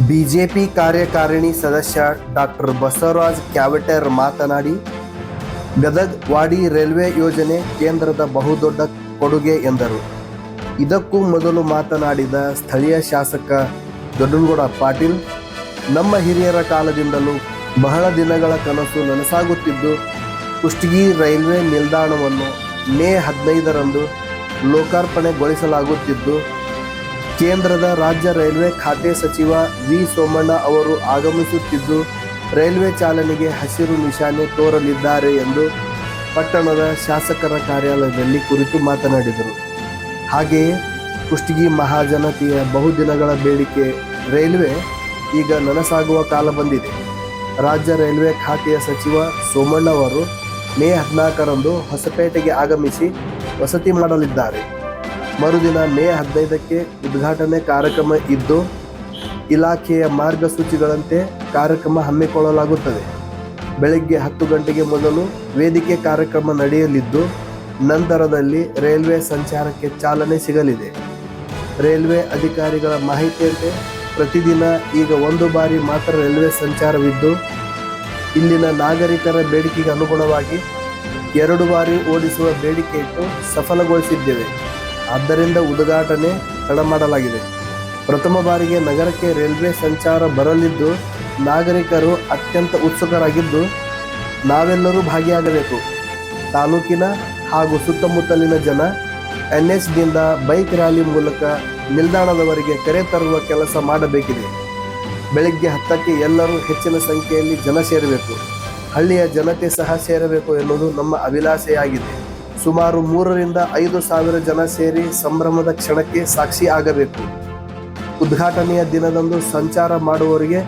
BJP ಕಾರ್ಯಕಾರಿಣಿ ಸದಸ್ಯ doctor Basavaraj ಕ್ಯಾವಟೇರ್ ಮಾತನಾಡಿ, ಗದಗ್ ವಾಡಿ ರೈಲ್ವೆ ಯೋಜನೆ ಕೇಂದ್ರದ ಬಹುದೊಡ್ಡ ಕೊಡುಗೆ ಎಂದರು. ಇದಕ್ಕೂ ಮೊದಲು ಮಾತನಾಡಿದ ಸ್ಥಳೀಯ ಶಾಸಕ ದೊಡ್ಡನಗೌಡ ಪಾಟೀಲ್, ನಮ್ಮ ಹಿರಿಯರ ಕಾಲದಿಂದಲೂ ಬಹಳ ದಿನಗಳ ಕನಸು ನನಸಾಗುತ್ತಿದ್ದು, ಕುಷ್ಟಗಿ ರೈಲ್ವೆ ನಿಲ್ದಾಣವನ್ನು ಮೇ 15ರಂದು ಲೋಕಾರ್ಪಣೆಗೊಳಿಸಲಾಗುತ್ತಿದ್ದು, ಕೇಂದ್ರದ ರಾಜ್ಯ ರೈಲ್ವೆ ಖಾತೆ ಸಚಿವ ವಿ ಸೋಮಣ್ಣ ಅವರು ಆಗಮಿಸುತ್ತಿದ್ದು, ರೈಲ್ವೆ ಚಾಲನೆಗೆ ಹಸಿರು ನಿಶಾನೆ ತೋರಲಿದ್ದಾರೆ ಎಂದು ಪಟ್ಟಣದ ಶಾಸಕರ ಕಾರ್ಯಾಲಯದಲ್ಲಿ ಕುರಿತು ಮಾತನಾಡಿದರು. ಹಾಗೆಯೇ ಕುಷ್ಟಗಿ ಮಹಾಜನತೆಯ ಬಹುದಿನಗಳ ಬೇಡಿಕೆ ರೈಲ್ವೆ ಈಗ ನನಸಾಗುವ ಕಾಲ ಬಂದಿದೆ. ರಾಜ್ಯ ರೈಲ್ವೆ ಖಾತೆಯ ಸಚಿವ ಸೋಮಣ್ಣ ಅವರು ಮೇ 14ರಂದು ಹೊಸಪೇಟೆಗೆ ಆಗಮಿಸಿ ವಸತಿ ಮಾಡಲಿದ್ದಾರೆ. ಮರುದಿನ ಮೇ 15ಕ್ಕೆ ಉದ್ಘಾಟನೆ ಕಾರ್ಯಕ್ರಮ ಇದ್ದು, ಇಲಾಖೆಯ ಮಾರ್ಗಸೂಚಿಗಳಂತೆ ಕಾರ್ಯಕ್ರಮ ಹಮ್ಮಿಕೊಳ್ಳಲಾಗುತ್ತದೆ. ಬೆಳಗ್ಗೆ 10 ಗಂಟೆಗೆ ಮೊದಲು ವೇದಿಕೆ ಕಾರ್ಯಕ್ರಮ ನಡೆಯಲಿದ್ದು, ನಂತರದಲ್ಲಿ ರೈಲ್ವೆ ಸಂಚಾರಕ್ಕೆ ಚಾಲನೆ ಸಿಗಲಿದೆ. ರೈಲ್ವೆ ಅಧಿಕಾರಿಗಳ ಮಾಹಿತಿಯಂತೆ ಪ್ರತಿದಿನ ಈಗ 1 ಬಾರಿ ಮಾತ್ರ ರೈಲ್ವೆ ಸಂಚಾರವಿದ್ದು, ಇಲ್ಲಿನ ನಾಗರಿಕರ ಬೇಡಿಕೆಗೆ ಅನುಗುಣವಾಗಿ 2 ಬಾರಿ ಓಡಿಸುವ ಬೇಡಿಕೆ ಇಟ್ಟು ಸಫಲಗೊಳಿಸಿದ್ದೇವೆ. ಆದ್ದರಿಂದ ಉದ್ಘಾಟನೆ ತಡ ಮಾಡಲಾಗಿದೆ. ಪ್ರಥಮ ಬಾರಿಗೆ ನಗರಕ್ಕೆ ರೈಲ್ವೆ ಸಂಚಾರ ಬರಲಿದ್ದು, ನಾಗರಿಕರು ಅತ್ಯಂತ ಉತ್ಸುಕರಾಗಿದ್ದು, ನಾವೆಲ್ಲರೂ ಭಾಗಿಯಾಗಬೇಕು. ತಾಲೂಕಿನ ಹಾಗೂ ಸುತ್ತಮುತ್ತಲಿನ ಜನ NSದಿಂದ ಬೈಕ್ ರ್ಯಾಲಿ ಮೂಲಕ ನಿಲ್ದಾಣದವರೆಗೆ ಕರೆ ತರುವ ಕೆಲಸ ಮಾಡಬೇಕಿದೆ. ಬೆಳಗ್ಗೆ 10ಕ್ಕೆ ಎಲ್ಲರೂ ಹೆಚ್ಚಿನ ಸಂಖ್ಯೆಯಲ್ಲಿ ಜನ ಸೇರಬೇಕು. ಹಳ್ಳಿಯ ಜನತೆ ಸಹ ಸೇರಬೇಕು ಎನ್ನುವುದು ನಮ್ಮ ಅಭಿಲಾಷೆಯಾಗಿದೆ. ಸುಮಾರು 3ರಿಂದ 5 ಸಾವಿರ ಜನ ಸೇರಿ ಸಂಭ್ರಮದ ಕ್ಷಣಕ್ಕೆ ಸಾಕ್ಷಿ ಆಗಬೇಕು. ಉದ್ಘಾಟನೆಯ ದಿನದಂದು ಸಂಚಾರ ಮಾಡುವವರಿಗೆ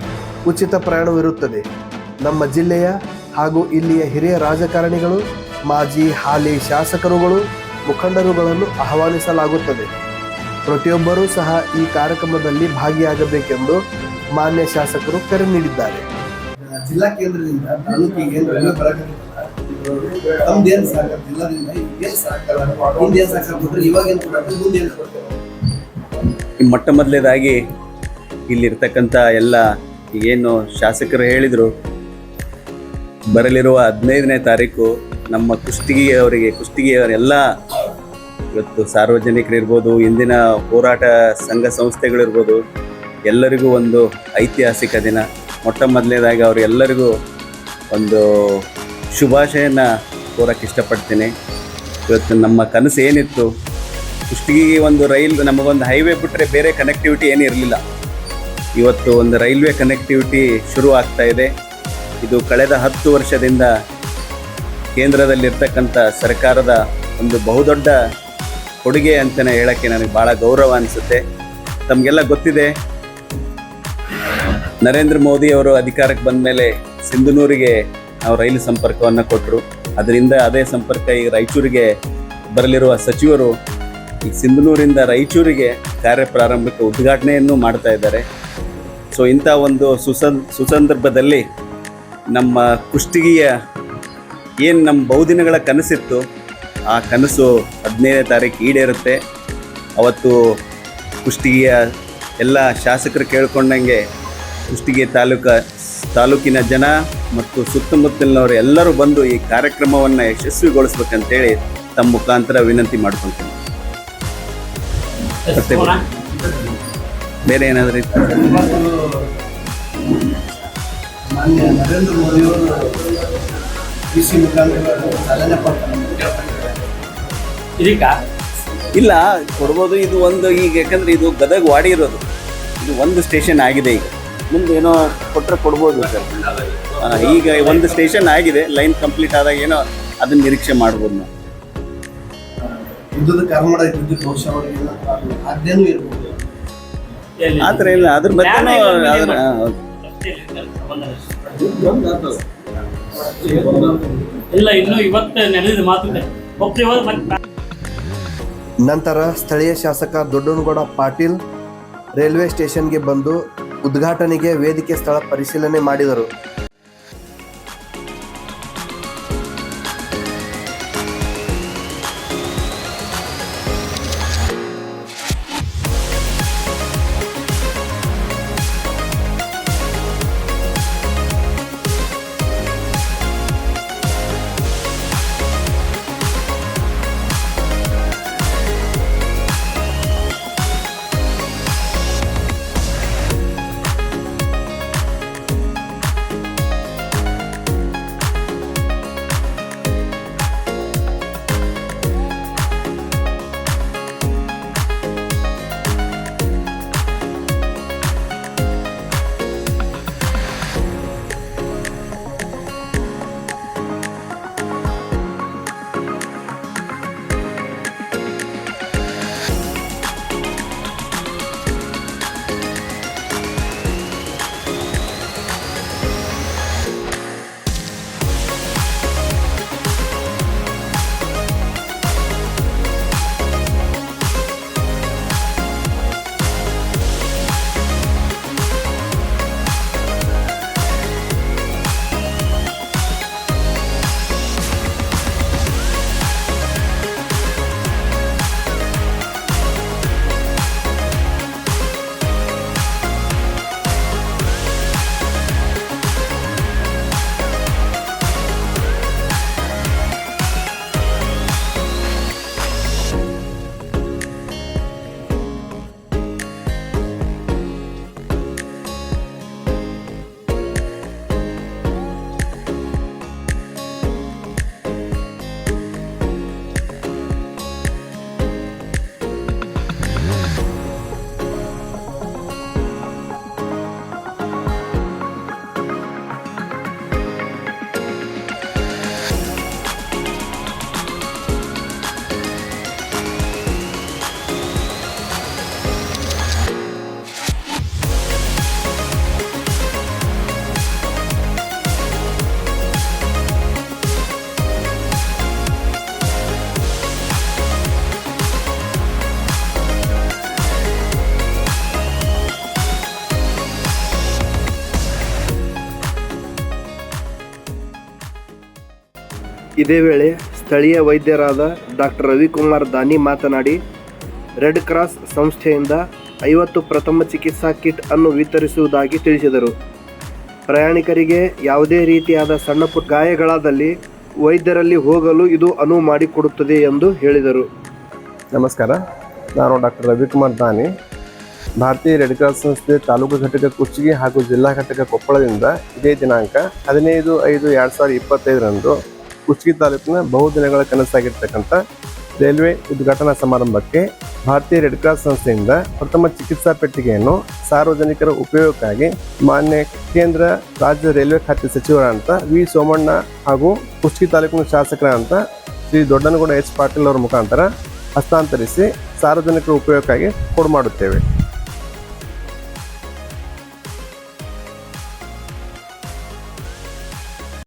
ಉಚಿತ ಪ್ರಯಾಣವಿರುತ್ತದೆ. ನಮ್ಮ ಜಿಲ್ಲೆಯ ಹಾಗೂ ಇಲ್ಲಿಯ ಹಿರಿಯ ರಾಜಕಾರಣಿಗಳು, ಮಾಜಿ ಹಾಲಿ ಶಾಸಕರುಗಳು, ಮುಖಂಡರುಗಳನ್ನು ಆಹ್ವಾನಿಸಲಾಗುತ್ತದೆ. ಪ್ರತಿಯೊಬ್ಬರೂ ಸಹ ಈ ಕಾರ್ಯಕ್ರಮದಲ್ಲಿ ಭಾಗಿಯಾಗಬೇಕೆಂದು ಮಾನ್ಯ ಶಾಸಕರು ಕರೆ ನೀಡಿದ್ದಾರೆ. ಜಿಲ್ಲಾ ಕೇಂದ್ರದಿಂದ ತಾಲೂಕಿಗೆ ಮೊಟ್ಟ ಮೊದಲೇದಾಗಿ ಇಲ್ಲಿರ್ತಕ್ಕಂಥ ಎಲ್ಲ ಏನು ಶಾಸಕರು ಹೇಳಿದರು, ಬರಲಿರುವ 15ನೇ ತಾರೀಕು ನಮ್ಮ ಕುಷ್ಟಗಿಯವರೆಲ್ಲ ಇವತ್ತು ಸಾರ್ವಜನಿಕರಿರ್ಬೋದು, ಇಂದಿನ ಹೋರಾಟ ಸಂಘ ಸಂಸ್ಥೆಗಳಿರ್ಬೋದು, ಎಲ್ಲರಿಗೂ ಒಂದು ಐತಿಹಾಸಿಕ ದಿನ. ಮೊಟ್ಟ ಮೊದಲನೇದಾಗಿ ಅವರೆಲ್ಲರಿಗೂ ಒಂದು ಶುಭಾಶಯನ ಕೋರಕ್ಕೆ ಇಷ್ಟಪಡ್ತೀನಿ. ಇವತ್ತು ನಮ್ಮ ಕನಸು ಏನಿತ್ತು, ಕುಷ್ಟಗಿಗೆ ಒಂದು ನಮಗೊಂದು ಹೈವೇ ಬಿಟ್ಟರೆ ಬೇರೆ ಕನೆಕ್ಟಿವಿಟಿ ಏನೂ ಇರಲಿಲ್ಲ. ಇವತ್ತು ಒಂದು ರೈಲ್ವೆ ಕನೆಕ್ಟಿವಿಟಿ ಶುರು ಆಗ್ತಾ ಇದೆ. ಇದು ಕಳೆದ 10 ವರ್ಷದಿಂದ ಕೇಂದ್ರದಲ್ಲಿರ್ತಕ್ಕಂಥ ಸರ್ಕಾರದ ಒಂದು ಬಹುದೊಡ್ಡ ಕೊಡುಗೆ ಅಂತಲೇ ಹೇಳೋಕ್ಕೆ ನನಗೆ ಭಾಳ ಗೌರವ ಅನಿಸುತ್ತೆ. ತಮಗೆಲ್ಲ ಗೊತ್ತಿದೆ, ನರೇಂದ್ರ ಮೋದಿ ಅವರು ಅಧಿಕಾರಕ್ಕೆ ಬಂದ ಮೇಲೆ ಸಿಂಧನೂರಿಗೆ ನಾವು ರೈಲು ಸಂಪರ್ಕವನ್ನು ಕೊಟ್ಟರು. ಅದರಿಂದ ಅದೇ ಸಂಪರ್ಕ ಈಗ ರಾಯಚೂರಿಗೆ ಬರಲಿರುವ ಸಚಿವರು ಈಗ ಸಿಂಧನೂರಿಂದ ರಾಯಚೂರಿಗೆ ಕಾರ್ಯಪ್ರಾರಂಭಿಕ ಉದ್ಘಾಟನೆಯನ್ನು ಮಾಡ್ತಾ ಇದ್ದಾರೆ. ಸೊ ಇಂಥ ಒಂದು ಸುಸಂದರ್ಭದಲ್ಲಿ ನಮ್ಮ ಕುಷ್ಟಗಿಯ ಏನು ನಮ್ಮ ಬಹುದಿನಗಳ ಕನಸಿತ್ತು, ಆ ಕನಸು 15ನೇ ತಾರೀಕು ಈಡೇರುತ್ತೆ. ಅವತ್ತು ಕುಷ್ಟಗಿಯ ಎಲ್ಲ ಶಾಸಕರು ಕೇಳ್ಕೊಂಡಂಗೆ ಕುಷ್ಟಗಿ ತಾಲೂಕಿನ ಜನ ಮತ್ತು ಸುತ್ತಮುತ್ತಲಿನವರು ಎಲ್ಲರೂ ಬಂದು ಈ ಕಾರ್ಯಕ್ರಮವನ್ನು ಯಶಸ್ವಿಗೊಳಿಸ್ಬೇಕಂತೇಳಿ ತಮ್ಮ ಮುಖಾಂತರ ವಿನಂತಿ ಮಾಡ್ಕೊತೀನಿ. ಮತ್ತೆ ಬೇರೆ ಏನಾದರೂ ಮಾನ್ಯ ನರೇಂದ್ರ ಮೋದಿಯವರು ಕೃಷಿ ಮುಖಾಂತರ ಚಾಲನೆ ಇಲ್ಲ ಕೊಡ್ಬೋದು. ಇದು ಒಂದು ಈಗ ಯಾಕಂದರೆ ಇದು ಗದಗ್ ವಾಡಿ ಇರೋದು, ಇದು ಒಂದು ಸ್ಟೇಷನ್ ಆಗಿದೆ. ಈಗ ಮುಂದೆ ಏನೋ ಕೊಟ್ಟರೆ ಕೊಡ್ಬೋದು ಸರ್. ಈಗ ಒಂದು ಸ್ಟೇಷನ್ ಆಗಿದೆ, ಲೈನ್ ಕಂಪ್ಲೀಟ್ ಆದಾಗ ಏನೋ ಅದನ್ನ ನಿರೀಕ್ಷೆ ಮಾಡ್ಬೋದು ನಾವು. ಯುದ್ಧದ ಕರ್ಮಡ ವಿದ್ಯುತ್ ವರ್ಷವರೆಗೆಲ್ಲ ಅದೇನೂ ಇರ್ಬೋದು, ಆ ಥರ ಇಲ್ಲ. ಅದ್ರ ಬಗ್ಗೆ ಇಲ್ಲ, ಇನ್ನು ಇವತ್ತು ನಡೆದಿದೆ ಮಾತುಕತೆ. ನಂತರ ಸ್ಥಳೀಯ ಶಾಸಕ ದೊಡ್ಡನಗೌಡ ಪಾಟೀಲ್ ರೈಲ್ವೆ ಸ್ಟೇಷನ್ಗೆ ಬಂದು ಉದ್ಘಾಟನೆಗೆ ವೇದಿಕೆ ಸ್ಥಳ ಪರಿಶೀಲನೆ ಮಾಡಿದರು. ಇದೇ ವೇಳೆ ಸ್ಥಳೀಯ ವೈದ್ಯರಾದ ಡಾಕ್ಟರ್ ರವಿಕುಮಾರ್ ದಾನಿ ಮಾತನಾಡಿ ರೆಡ್ ಕ್ರಾಸ್ ಸಂಸ್ಥೆಯಿಂದ 50 ಪ್ರಥಮ ಚಿಕಿತ್ಸಾ ಕಿಟ್ ಅನ್ನು ವಿತರಿಸುವುದಾಗಿ ತಿಳಿಸಿದರು. ಪ್ರಯಾಣಿಕರಿಗೆ ಯಾವುದೇ ರೀತಿಯಾದ ಸಣ್ಣ ಪುಟ್ಟ ಗಾಯಗಳಾದಲ್ಲಿ ವೈದ್ಯರಲ್ಲಿ ಹೋಗಲು ಇದು ಅನುವು ಮಾಡಿಕೊಡುತ್ತದೆ ಎಂದು ಹೇಳಿದರು. ನಮಸ್ಕಾರ, ನಾನು ಡಾಕ್ಟರ್ ರವಿಕುಮಾರ್ ದಾನಿ, ಭಾರತೀಯ ರೆಡ್ ಕ್ರಾಸ್ ಸಂಸ್ಥೆ ತಾಲೂಕು ಘಟಕ ಕುಷ್ಟಗಿ ಹಾಗೂ ಜಿಲ್ಲಾ ಘಟಕ ಕೊಪ್ಪಳದಿಂದ ಇದೇ ದಿನಾಂಕ 15/5/2025 ಕುಷ್ಟಗಿ ತಾಲೂಕಿನ ಬಹುದಿನಗಳ ಕನಸಾಗಿರ್ತಕ್ಕಂಥ ರೈಲ್ವೆ ಉದ್ಘಾಟನಾ ಸಮಾರಂಭಕ್ಕೆ ಭಾರತೀಯ ರೆಡ್ ಕ್ರಾಸ್ ಸಂಸ್ಥೆಯಿಂದ ಪ್ರಥಮ ಚಿಕಿತ್ಸಾ ಪೆಟ್ಟಿಗೆಯನ್ನು ಸಾರ್ವಜನಿಕರ ಉಪಯೋಗಕ್ಕಾಗಿ ಮಾನ್ಯ ಕೇಂದ್ರ ರಾಜ್ಯ ರೈಲ್ವೆ ಖಾತೆ ಸಚಿವರಾದಂಥ ವಿ ಸೋಮಣ್ಣ ಹಾಗೂ ಕುಷ್ಟಗಿ ತಾಲೂಕಿನ ಶಾಸಕರಾದಂಥ ಶ್ರೀ ದೊಡ್ಡನಗೌಡ ಎಚ್ ಪಾಟೀಲ್ ಅವರ ಮುಖಾಂತರ ಹಸ್ತಾಂತರಿಸಿ ಸಾರ್ವಜನಿಕರ ಉಪಯೋಗಕ್ಕಾಗಿ ಕೊಡುಮಾಡುತ್ತೇವೆ.